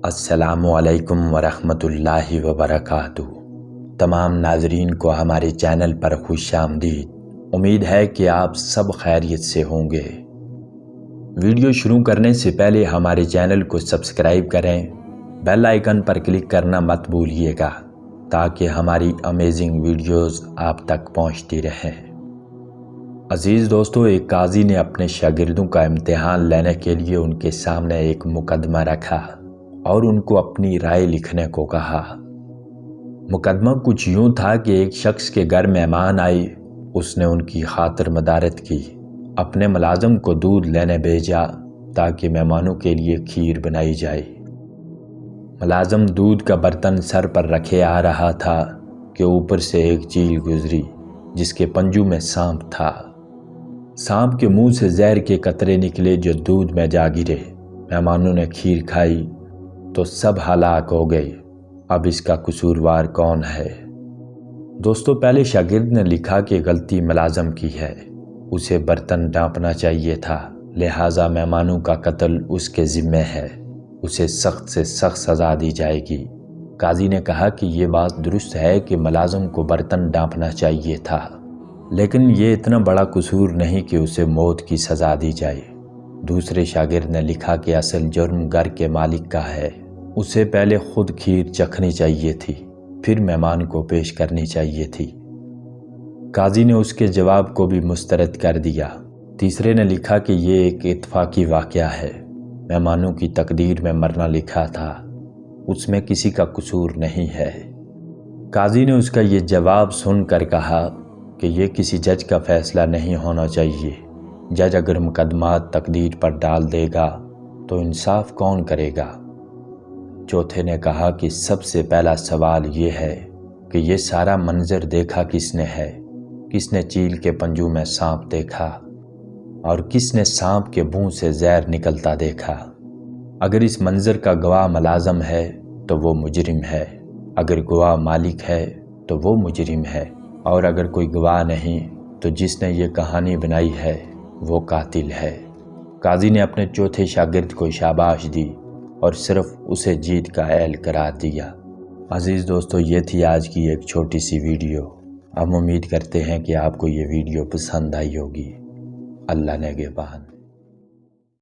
السلام علیکم ورحمۃ اللہ وبرکاتہ۔ تمام ناظرین کو ہمارے چینل پر خوش آمدید۔ امید ہے کہ آپ سب خیریت سے ہوں گے۔ ویڈیو شروع کرنے سے پہلے ہمارے چینل کو سبسکرائب کریں، بیل آئیکن پر کلک کرنا مت بھولیے گا تاکہ ہماری امیزنگ ویڈیوز آپ تک پہنچتی رہیں۔ عزیز دوستو، ایک قاضی نے اپنے شاگردوں کا امتحان لینے کے لیے ان کے سامنے ایک مقدمہ رکھا اور ان کو اپنی رائے لکھنے کو کہا۔ مقدمہ کچھ یوں تھا کہ ایک شخص کے گھر مہمان آئے، اس نے ان کی خاطر مدارت کی، اپنے ملازم کو دودھ لینے بھیجا تاکہ مہمانوں کے لیے کھیر بنائی جائے۔ ملازم دودھ کا برتن سر پر رکھے آ رہا تھا کہ اوپر سے ایک چیل گزری جس کے پنجوں میں سانپ تھا۔ سانپ کے منہ سے زہر کے قطرے نکلے جو دودھ میں جا گرے۔ مہمانوں نے کھیر کھائی تو سب ہلاک ہو گئے۔ اب اس کا قصوروار کون ہے؟ دوستو، پہلے شاگرد نے لکھا کہ غلطی ملازم کی ہے، اسے برتن ڈانپنا چاہیے تھا، لہٰذا مہمانوں کا قتل اس کے ذمہ ہے، اسے سخت سے سخت سزا دی جائے گی۔ قاضی نے کہا کہ یہ بات درست ہے کہ ملازم کو برتن ڈانپنا چاہیے تھا، لیکن یہ اتنا بڑا قصور نہیں کہ اسے موت کی سزا دی جائے۔ دوسرے شاگرد نے لکھا کہ اصل جرم گھر کے مالک کا ہے، اسے پہلے خود کھیر چکھنی چاہیے تھی، پھر مہمان کو پیش کرنی چاہیے تھی۔ قاضی نے اس کے جواب کو بھی مسترد کر دیا۔ تیسرے نے لکھا کہ یہ ایک اتفاقی واقعہ ہے، مہمانوں کی تقدیر میں مرنا لکھا تھا، اس میں کسی کا قصور نہیں ہے۔ قاضی نے اس کا یہ جواب سن کر کہا کہ یہ کسی جج کا فیصلہ نہیں ہونا چاہیے۔ جج اگر مقدمات تقدیر پر ڈال دے گا تو انصاف کون کرے گا؟ چوتھے نے کہا کہ سب سے پہلا سوال یہ ہے کہ یہ سارا منظر دیکھا کس نے ہے؟ کس نے چیل کے پنجوں میں سانپ دیکھا اور کس نے سانپ کے منہ سے زہر نکلتا دیکھا؟ اگر اس منظر کا گواہ ملازم ہے تو وہ مجرم ہے، اگر گواہ مالک ہے تو وہ مجرم ہے، اور اگر کوئی گواہ نہیں تو جس نے یہ کہانی بنائی ہے وہ قاتل ہے۔ قاضی نے اپنے چوتھے شاگرد کو شاباش دی اور صرف اسے جیت کا اہل قرار دیا۔ عزیز دوستو، یہ تھی آج کی ایک چھوٹی سی ویڈیو۔ ہم امید کرتے ہیں کہ آپ کو یہ ویڈیو پسند آئی ہوگی۔ اللہ نگہبان۔